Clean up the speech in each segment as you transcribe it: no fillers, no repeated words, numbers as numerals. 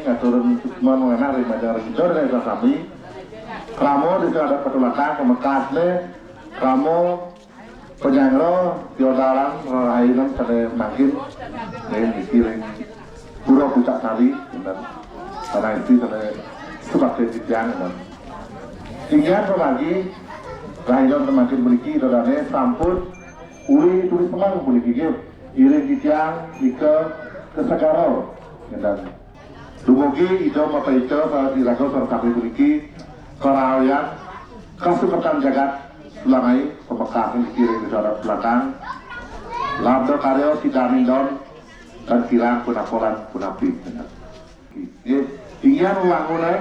ngaturun mengenai remaja regidor dari kami. Ramo di ada petulakan kemekas Ramo penyangro diodalan rainan pada makin dan dikiring pura puncak tali dan karena itu pada sebagai titian dan tinggal lagi rainan semakin beriki dodane sampun uli tulis memang boleh gigit iring titian ke Sagaro dan dumugi itu apa itu kalau dilakukan serta beriki kerawian kasupatan jagat Sulangai pemekasan dikirim di saudara belakang Labdo karyo sidamindon dan kirang punapolan punapi ingin ulangunai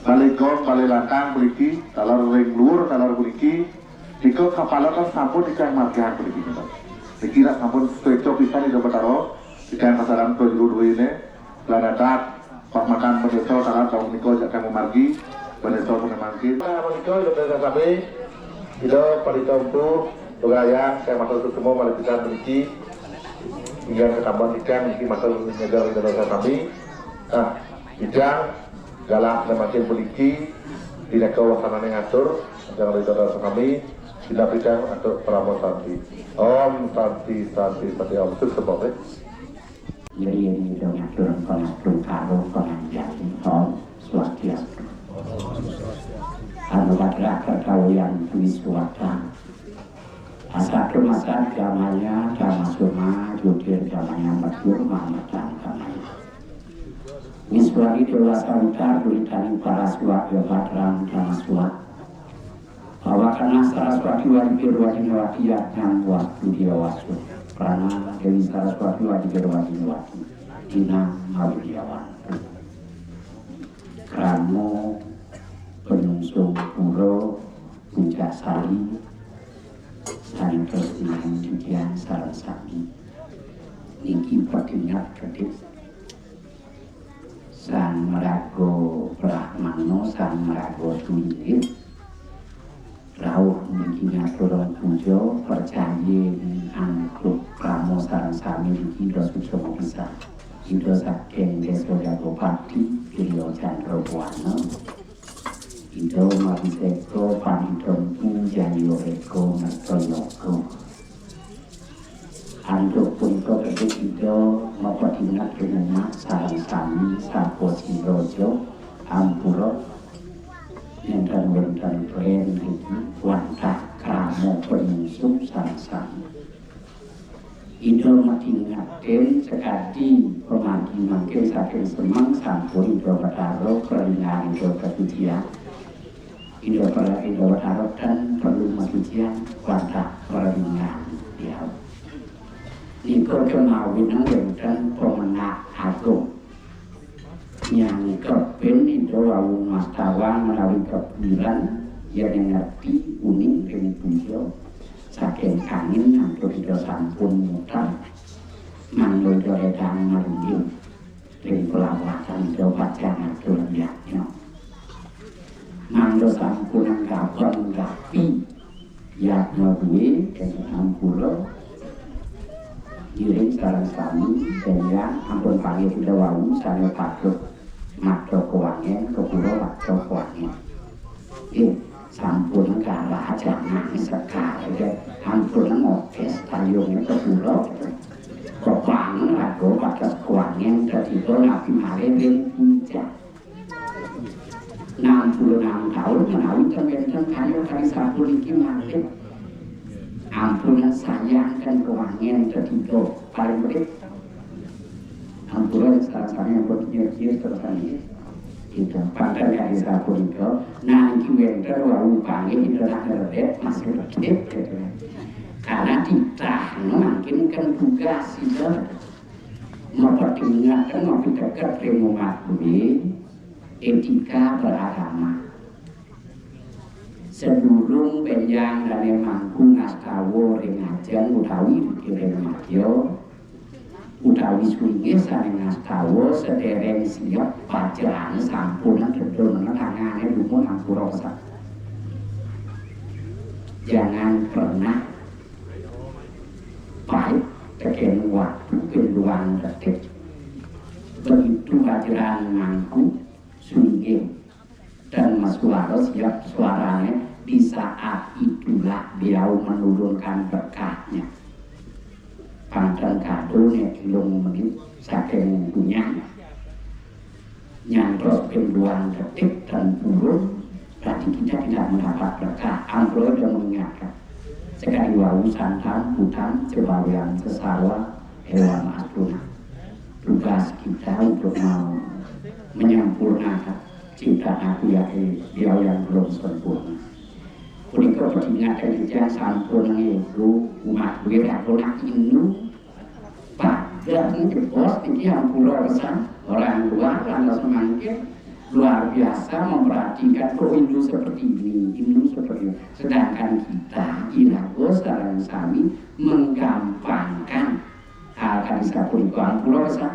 balik gong balik lantang beliki talor ring luar talor beliki jika kapal kan sampun dikang markihan beliki dikira sampun setuju bisa di dapat taro dikang pasaran dua ini lanatat pak makan pendeta salah tahun niko jangan memargi pendeta pengemangkin niko sudah sampai itu pada untuk doa saya masuk semua malah kita memiliki hingga ke tambah ikan mungkin masuk negara Indonesia kami bidang galak dan makin memiliki tidak kawasan yang ngatur jangan Indonesia kami tidak bidang untuk Pramo Santi Om Santi Santi Santi Om itu semua jadi ini sudah ngatur pengatur karo pengajar Om Swastiastu anu masyarakat kawian wiswata asal kemasan jamanya jama suma judir jamanya masyur mamatan kamanya wiswati dewasa utar tulisan para suat yobatram jama suat bahwa karena Saraswati wajib wajib wajib yang waktu dia wasu karena Dewi Saraswati wajib wajib dina mawudiawan kramo penungsung puro puncak sari dan kesenian juga sarasami niki pekingat kedip sang merago brahmano sang merago tuwinit rauh niki ngaturun pujo percaya angkluk pramo sarasami niki dosu somo bisa Indo saking deso jago pati Indo chandro buana Indo mariseko panidomku jayo eko mertoyoko Ando punto keduk Indo mapodingat rumah sarang-sami sapo sirojo ampuro Nendan-nendan keren lagi wantah kramo penyusup sarang-sami Indo matingatin sekadi pemagi mangkin saking semang sampun Indo Bataro kelingan Indo ketujian Indo Bataro dan perlu masujian wantah kelingan ya Niko kemawin dan pemenang agung yang kepen Indo awung mastawan melalui kebulan yang ngerti uning dengan pujo saking angin hampir tidak sampun mutar manggil doredang marunggil dari pelawatan dobat yang atur yaknya manggil sampun anggapan gapi yaknya gue dan ampulo giring sarang sami dan yang ampun panggil sudah wawung saya patut makro kewangen kepuro makro kewangen sampun kalah jangan sekali hampir ngokes tayungnya ke pulau kepangan lagu pada kuangin tertidur nabi marin puncak 66 tahun menawi temen-temen kayu kali sapu lagi makin ampunan sayang dan kuangin tertidur paling berit ampunan sekarang buat nyir-nyir terus itu pantai yang sapu itu nanti winter wawu panggil itu nak ngeredek masuk redek karena kita mungkin kan tugas itu mempertinggalkan memperdekat mematuhi etika beragama sebelum penjang dan mangku ngastawo rengajan utawi dikirim matyo utawi swingi saling ngastawo sedereng siap pacaan sampunan gedung tangannya dukung hampura pesak jangan pernah baik kekeng waktu keluang detik begitu bajaran mangku sungging dan Mas Waro siap suaranya. Di saat itulah beliau menurunkan berkahnya. Pantan kadonya kilung menit saking punyanya. Nyantros penduan detik dan turun, berarti kita tidak mendapat berkah. Amplo sudah mengingatkan. Sekali wau santan, hutan, sebagian sesarwa, hewan asuna. Tugas kita untuk menyempurnakan ciptaan aku beliau yang belum sempurna. Kuliko peringatan kita sampun itu umat wirakola ini pada itu bos ini yang pulau besar orang luar anda semakin luar biasa memperhatikan kok Hindu seperti ini, Hindu seperti ini. Sedangkan kita Irago sekarang kami menggampangkan hal kadisa kuliko pulau besar.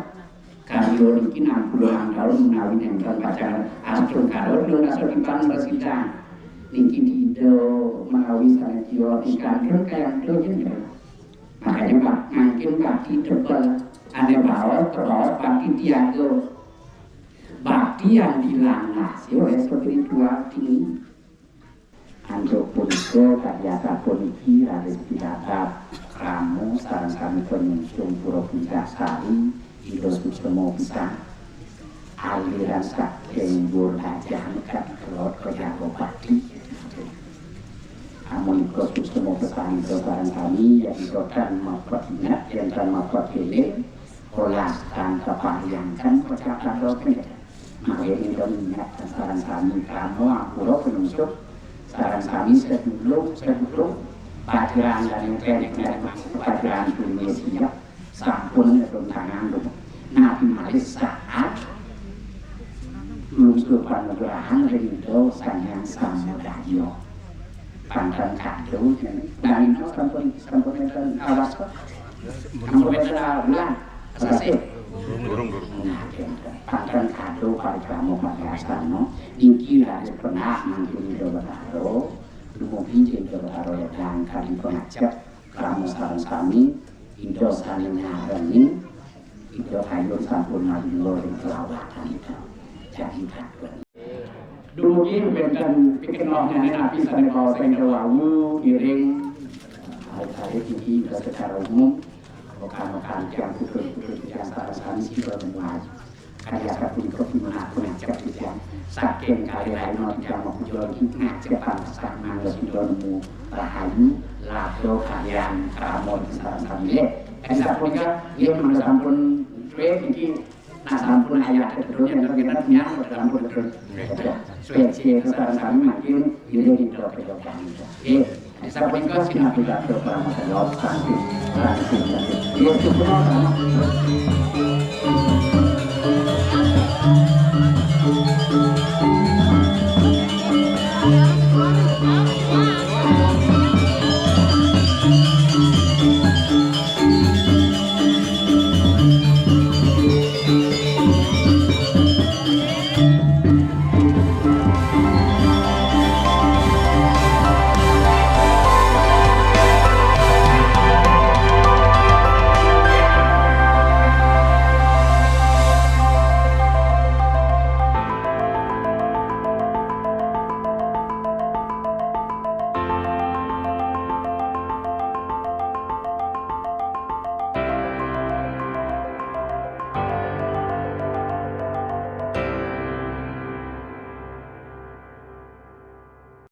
Kalau ini 60 tahun menawi yang terbaca astro kalau belum asal dipan bersidang. Niki tidak melalui sana jiwa ikan kayak itu ya. Makanya Pak, makin bakti tebal ada bawa terbawa bakti tiago bakti yang dilangasi oleh spiritual tinggi. Untuk puniko karyata puniki harus didapat kamu sarang-sarang penyusun pura puncasari itu semua bisa aliran saking burhajan kan kalau kerja bakti. Amun ikut semua pesan kebaran kami yang ikutkan memperingat dan memperkini olaskan kepanjangkan percakapan rohnya. Maka ini mengingat saran kami kamu ampuro penutup saran kami sebelum pelajaran dan yang pendek dari pelajaran dunia siap sampun dalam tangan dulu. Nabi Malis saat lusupan negarahan rindu sayang samudayo. Pantan kado dari itu sampun awas kok sampun bulan selesai pantan kado pada kamu pada asano ingki harus pernah mungkin itu bertaro mungkin itu bertaro yang kali pengajak kamu saran kami itu salingnya rening itu hayur sampun nabilo di kelawatan itu jadi kado dulu ini bukan pikir nohnya nabi sampai bawa pengkewamu iring hari-hari tinggi juga secara umum makan yang putih-putih yang sarang juga memulai karya pun kopi mengaku ngajak yang saking kali lain tidak mau jual ngajak pantasan mangga sudah nemu rahayu lato kalian kamu sarang dia bisa punya dia menurut sampun tinggi nah sampun ayat terus yang terkena yang sampun terus spesies sekarang kami makin ini di dokter-dokter ini saya pun tidak pernah menjawab sanksi itu semua sama